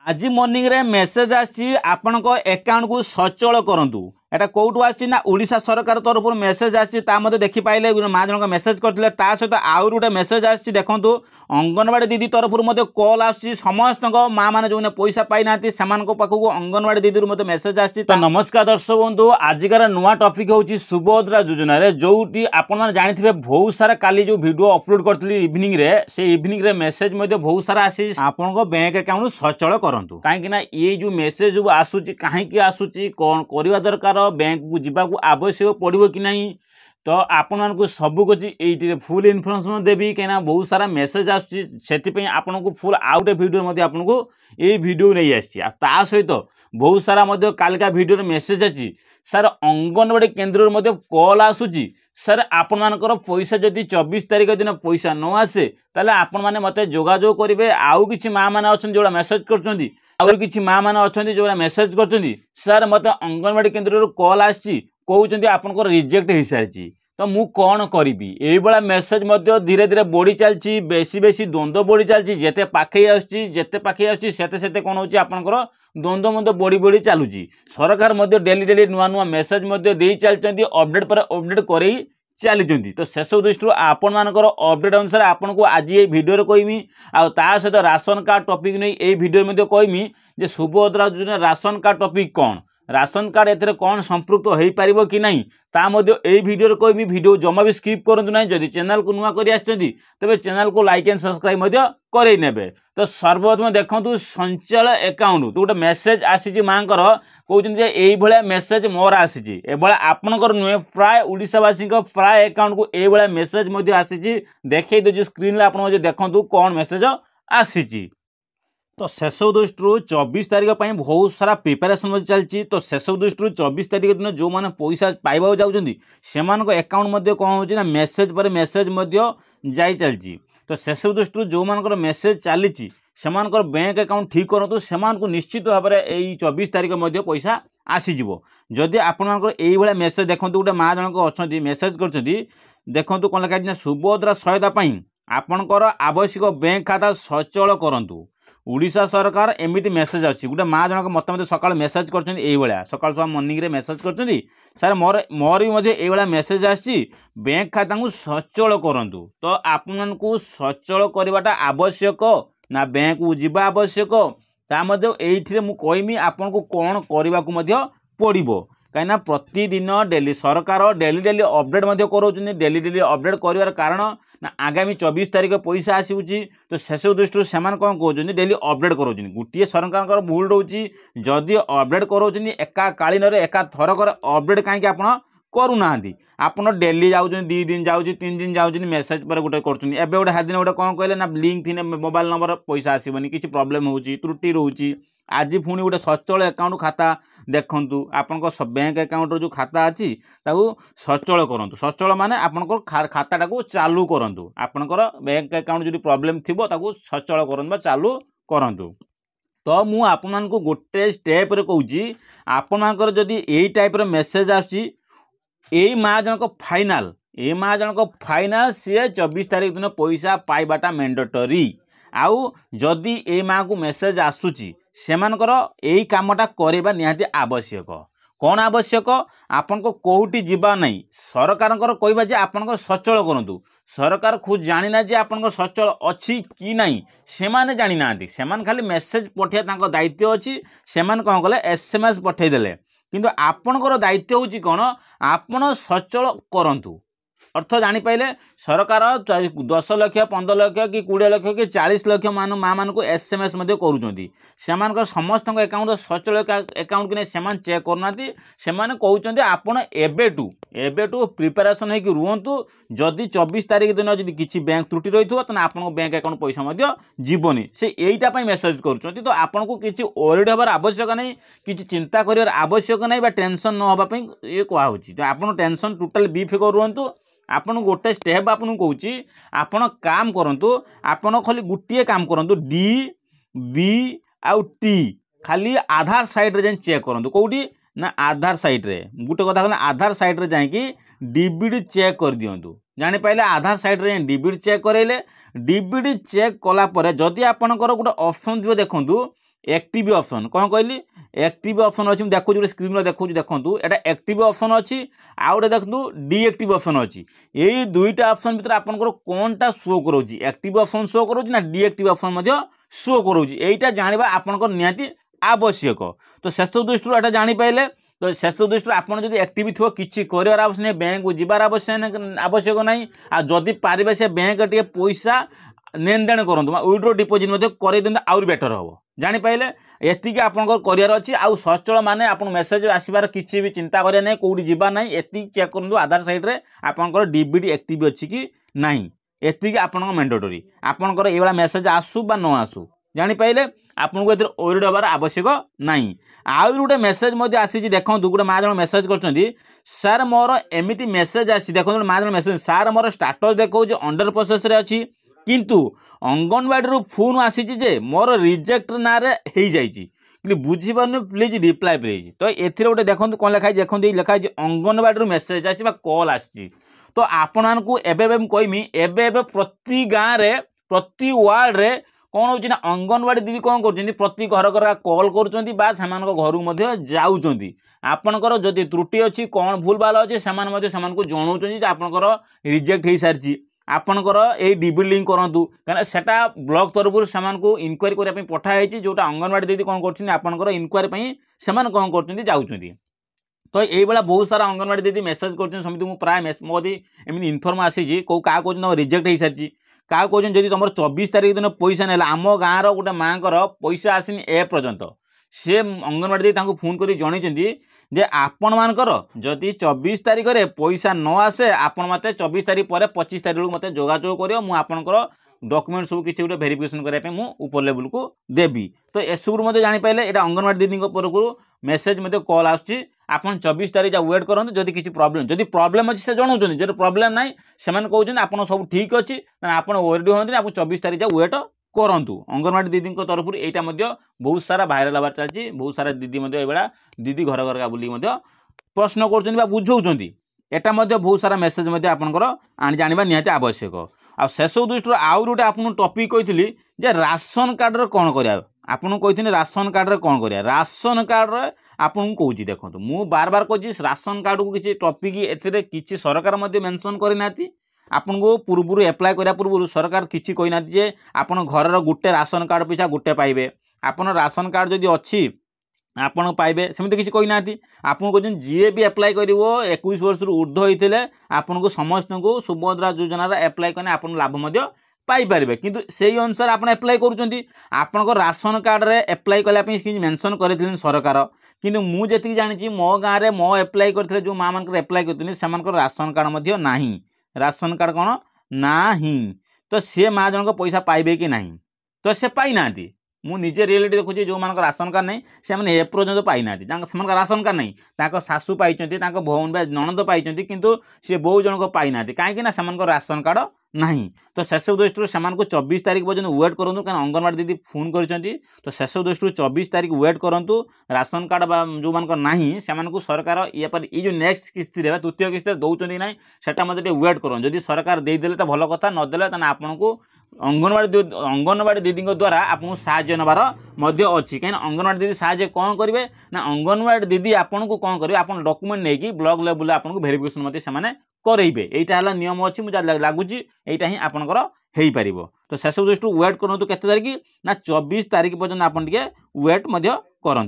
आज मॉर्निंग रे मेसेज आछि आपनको अकाउंट को सचल करंतु एटा कोउटु आछि ना ओडिशा सरकार तरफ मेसेज आछि ता मध्ये देखि पाइले माँ जनक मेसेज करथिले ता सहित आउर गोटे मेसेज आछि देखंतु अंगनवाड़ी दीदी तरफ मध्ये कॉल आछि समस्त माँ माने जोने पैसा पाइ नाति समान पाखु अंगनवाड़ी दीदी मध्ये मेसेज आछि। तो नमस्कार दर्शक बंधु आजिकार नुआ टॉपिक होछि सुभद्रा योजना रे जोटी आपन माने जानिथिबे बहुत सारा काली जो वीडियो अपलोड करथली इवनिंग रे से इवनिंग रे मेसेज मध्ये बहुत सारा आछि आपनको बैंक अकाउंट सचल करंतु काहे ना ये जो मेसेज जो आसुची काहे की आसुची कोन करबा दरकार बैंक को जीवाक आवश्यक पड़ो कि नहीं तो आपण मानक सब कुछ ये फुल इनफॉरमेशन देवी कहीं बहुत सारा मेसेज आसपाई आपन को फुल आउटे भिडियो आपको ये भिडियो नहीं आसा सहित बहुत सारा कालिका भिडियो मेसेज अच्छी सर अंगनवाड़ी केन्द्र कॉल आसूची सर आपण मानकर पैसा जदि 24 तारीख दिन पैसा न आसे ताले आपण माने मते जोगाजोग करेंगे आउ किछि माँ माने अच्छा जो मेसेज कर आउर किछि माँ माने अच्छा जो मेसेज कर सर मत अंगनवाड़ी केन्द्र कॉल आसी कहते आपंकर रिजेक्ट हो सारी तो मु कौन करी यही मेसेज धीरे धीरे बढ़ी चलती बेसी बेसी द्वंद्व बढ़ी चलती जिते पाखे आते पाखे आते कौन हो आपंकर द्वंद्व बढ़ी बढ़ी चलुची सरकार डेली डेली नुआ नुआ मेसेज दे चलती अपडेट पर अपडेट कर चली तो शेष दृष्टि आपण मानकर अपडेट अनुसार आपन को आज ये वीडियो कहमी आ सहित राशन कार्ड टॉपिक नहीं ये वीडियो कहमी जे सुभद्रा योजना राशन कार्ड टॉपिक कौन राशन कार्ड एथरे कौन संपृक्त हो पारिबो कि नहीं ता मध्य एई वीडियो कहमी वीडियो जमा भी स्किप करंतु नहीं जदि चैनल को नुआ करी आछथि तबे चैनल को लाइक एंड सब्सक्राइब मध्य करई नेबे। तो सर्वप्रथम देखंतु संचल अकाउंट तो गोटे मेसेज आसीची मांकर कहउछन जे एई भलिया मेसेज मोर आसीची ए भलिया आपनकर नुए प्राय ओडिसावासी को प्राय अकाउंट को एई भलिया मेसेज मध्य आसीची देखै दो स्क्रीन रे आपन मध्य देखंतु कोन मेसेज आसीची। तो शेष दृष्टि 24 तारीख पर बहुत सारा प्रिपेरेसन चलती तो शेष दृष्टि 24 तारीख दिन जो मैंने पैसा पाइबा जाऊँगी से अकाउंट कौन हो मेसेज पर मेसेज जाई चलती तो शेष दृष्टि जो मानकर मेसेज चली से बैंक अकाउंट ठीक करूँ से निश्चित भाव में यही 24 तारीख पैसा आसीज जदि आपंकर मेसेज देखो गोटे माँ जनक अच्छा मेसेज कर देखो कौन लिखा सुभद्रा सहायता आपणकर आवश्यक बैंक खाता सचल करूँ ओडिशा सरकार एमती मेसेज अच्छी गोटे माँ जनक मत सका मेसेज कर सका मॉर्निंग रे मेसेज कर सर मोर भी ये मेसेज आसी बैंक खाता को सचल करूँ तो आपण को सचल करवाटा आवश्यक ना बैंक को जीवा आवश्यक ये मुझे आपन को कौन करने को पड़ो कहीं प्रतिदिन डेली सरकार डेली डेली अपडेट कर डेली डेली अपडेट कर कारण ना आगामी 24 तारीख पैसा आसूची तो शेष दृष्टि से कौन कहते डेली अपडेट कर गोटे सरकार भूल रोचे जदि अपडेट कर एका कालीन एका थरकर अपडेट कहीं आप करूना आपन डेली जाऊँ 2 दिन जाऊँ 3 दिन जाऊँ मेसेज पर गोटे कर गोटे हाथ दिन गोटे कौन कहले ना लिंक थी मोबाइल नंबर पैसा आसबनी किसी प्रोब्लेम हो त्रुटि रोचे आज पुणी गोटे सचल अकाउंट खाता देखंतु आपन बैंक अकाउंट जो खाता अच्छी सचल करूँ सचल माने आपन खाता को चालू करूँ आपनकर बैंक अकाउंट जो प्रोब्लेम थी सचल करूँ चालू करूँ। तो मु आपन को गोटे स्टेप रे कहूँ आपन जदि यही टाइप मेसेज आसी यही माँ जनक फाइनाल ये माँ जनक फाइनाल सी 24 तारीख दिन पैसा पाइबाटा मैंडेटरी आउ जदि ये माँ को मेसेज आसूची सेमानकर यही कामटा करवा निहाती आवश्यक कौन आवश्यक आपन को कौटी जीवा नहीं सरकार कहवा जे आपन सचल करूँ सरकार खुद जानी ना जे आपन सचल अच्छी कि नहीं से माने जानी ना से खाली मेसेज पठिया दायित्व अच्छी से कौन कले SMS पठेदेले किंतु आपणकर दायित्व होची कौन आपण सचल करूँ अर्थ जापारे सरकार 10 लाख 15 लाख कि 20 लाख कि 40 लाख माँ मान को SMS से समस्त अकाउंट सचल अकाउंट कि नहीं चेक करना से कहते आपड़ एबेटू प्रिपेरेसन होकर रुहतु जदि 24 तारीख दिन जब किसी बैंक त्रुटि रही है तो आप बैंक अकाउंट पैसा जीवनी से यहीटा मेसेज कर तो आपन को किसी ओरिड हबार आवश्यक नहीं किसी चिंता कर आवश्यक नहीं टेंशन न होगापी ये कहुच्छी तो आप टेंशन टोटाल बेफिकर रुहतु आपन गोटे स्टेप आपन कहूँ आपन काम करूँ आपन खाली गोटे काम करूँ DB आउ T खाली आधार साइट रे जाई चेक करूँ कौटी ना आधार साइट रे गोटे कथा कहना आधार साइट रे जाकि DBD चेक कर दिंतु जानी पाइले आधार साइट रे DBD चेक करेले DBD चेक कला परे जदि आपनकर गोटे ऑप्शन दिबे देखंतु एक्टिव ऑप्शन कौन कहली एक्टिव ऑप्शन अच्छी देखो जो स्क्रीन में देखो देखो एटा एक्टिव ऑप्शन अच्छी आउ गए देखो डीएक्टिव ऑप्शन अच्छी यही दुईटा ऑप्शन भीतर आपंकर कौनटा शो करोची एक्टिव ऑप्शन शो करोची ना डीएक्टिव ऑप्शन शो करोची एटा जानवा आपंकर निहाती आवश्यक तो शेष दृष्टि एटा जापारे तो शेष दृष्टि आपड़ जब एक्टिव थो कि कर आवश्यक नहीं बैंक को जीवार आवश्यक ना आ जदि पारे से बैंक टे पैसा लेन देन करूँ विड्रो डिपोजिट कर दिखाँ आउरी बेटर हम जापारे एतिक आपंकर करार अच्छी आउ सचल माने आपन मेसेज आसबार किसी भी चिंता करें ना कौटी जीवार ना एतिक चेक करूँ आधार साइड्रे आपंकर डीबीटी एक्टिव अच्छी कि नहीं एतिक आपन मैंडेटरी आपंकर ये मेसेज आसू बा न आसू जापारे आपको ये ओरिड हबार आवश्यक नहीं आउ गोटे मेसेज आसी देखो गोटे माँ जन मेसेज कर सार मोर एमती मेसेज आसी देखो माँ जन मेसेज सार मोर स्टाटस देखो अंडर प्रोसेस अच्छी किंतु अंगनवाड़ी फोन आसी मोर रिजेक्ट ना बुझी पार्न प्लीज रिप्लाई प्लीज तो ये गोटे देखो कौन लिखाई देखो लिखाई अंगनवाड़ी मेसेज आसी कॉल आसी तो आपण को एवं कहमी एवं प्रति गाँव में प्रति वार्ड रे कौन हो अंगनवाड़ी दीदी कौन कर प्रति घर घर कॉल कर घर जाऊँच आपणकर जदि त्रुटि अच्छी कौन भूल भाल अच्छे से जनाऊँ आपणकर रिजेक्ट हो सारी आपणकर ये डीबी लिंक करूँ कहीं सेटा ब्लॉक तरफ से इनक्वारी करने पठाई जोटा अंगनवाड़ी दीदी कौन कर इनक्वारी से कौन कर जाऊँच तो ये बहुत सारा अंगनवाड़ी दीदी मेसेज कर समिति प्राय मोदी एमती इनफर्म आसी कौ क्या कौन रिजेक्ट हो सारी क्या कौन जब तुम 24 तारीख दिन पैसा ना आम गाँव गोटे माँ पैसा आसनी ए पर्यंत सी अंगनवाड़ी दी फोन कर जे आपण मानकर जदि 24 तारीख में पैसा न आसे आपण मत 24 तारीख पर 25 तारीख मत जोगाजोग कर मुझे डॉक्यूमेंट सब किसी गोटे वेरिफिकेशन करने ऊपर लेवल को देवी तो एसबू जापारे यहाँ अंगनवाड़ी दीदी तरफ मेसेज कॉल आसूँ आप 24 तारीख जा वेट करूँ जदि किसी प्रॉब्लम जदि प्रॉब्लम अच्छी से जनाऊँ जब प्रॉब्लम ना से कहते आप सब ठीक अच्छी आप ओरडी हमें आप 24 तारीख जा वेट करंतु अंगनवाड़ी दीदी तरफ यहाँ बहुत सारा भाइराल हबार चलती बहुत सारा दीदी ये दीदी घर घर का बुल प्रश्न कर बुझाऊँ एटा बहुत सारा मेसेज आपंकर जाना निहाती आवश्यक आ शेष दृष्टि आउ गोटे आपको टॉपिक कही जे राशन कार्ड कौन कर आपको कही राशन कार्ड कौन कर राशन कार्ड आपको कौच देखो मु बार बार कही राशन कार्ड को किसी टॉपिक ए किसी सरकार मेंशन करना आपन को पूर्व एप्लाय करा पूर्व सरकार किसी कहना जे आपन घर गोटे राशन कार्ड पिछा गोटे पाइबे आपन राशन कार्ड जदि अच्छी आपन पाइबे सेमती किसी कहना आपन को जी भी एप्लाय कर 21 वर्ष ऊर्ध्व होते आपन को समस्त को सुभद्रा योजनार एप्लाय करने आपन लाभ पाइपर किंतु से अनुसार आप एप्लाय कर राशन कार्ड रे एप्लाय कलापी मेंशन कर सरकार किंतु मुझे जानी मो गाँव में मो एप्लाय करते जो माँ मान एप्लाय कर राशन कार्ड ना राशन कार्ड कौन नाही तो सी माँ जनक पैसा पाइबे कि नहीं तो से पाई ना मुझे रियलिटी देखुची जो मान राशन कार्ड नहीं से एपर्यंत पाई ना राशन कार्ड नहीं शाशु पाई भौन नणंद पाई किंतु सी बहु जनक पाई ना कहीं से राशन कार्ड नहीं तो शेष दृष्टि से 24 तारीख पर्यटन वेट करूँ क्या अंगनवाड़ी दीदी फोन कर तो शेष दृष्टि 24 तारीख वेट करूँ राशन कार्ड जो मान नहीं से सरकार ये पर ये जो नेक्स्ट किस्ती तृतीय किस्ती दौरान ना सेटा मतलब वेट करूँ जदि सरकार देदेले तो भल कथा नदेले आपन को अंगनवाड़ी दीदी द्वारा आपको साहाय्य नबार अच्छी कहीं अंगनवाड़ी दीदी साहाय्य कौन करेंगे ना अंगनवाड़ी दीदी आपन को कौन करेंगे आप डॉक्यूमेंट नहीं ब्लॉक लेवल आपको वेरिफिकेशन से करेबे यहाँ नियम अच्छी मुझे लगुच यहाँ ही आपंकर हो पार तो शेष दृष्टि वेट करूँ केते तारीख ना 24 तारीख पर्यटन आप वेट करूँ।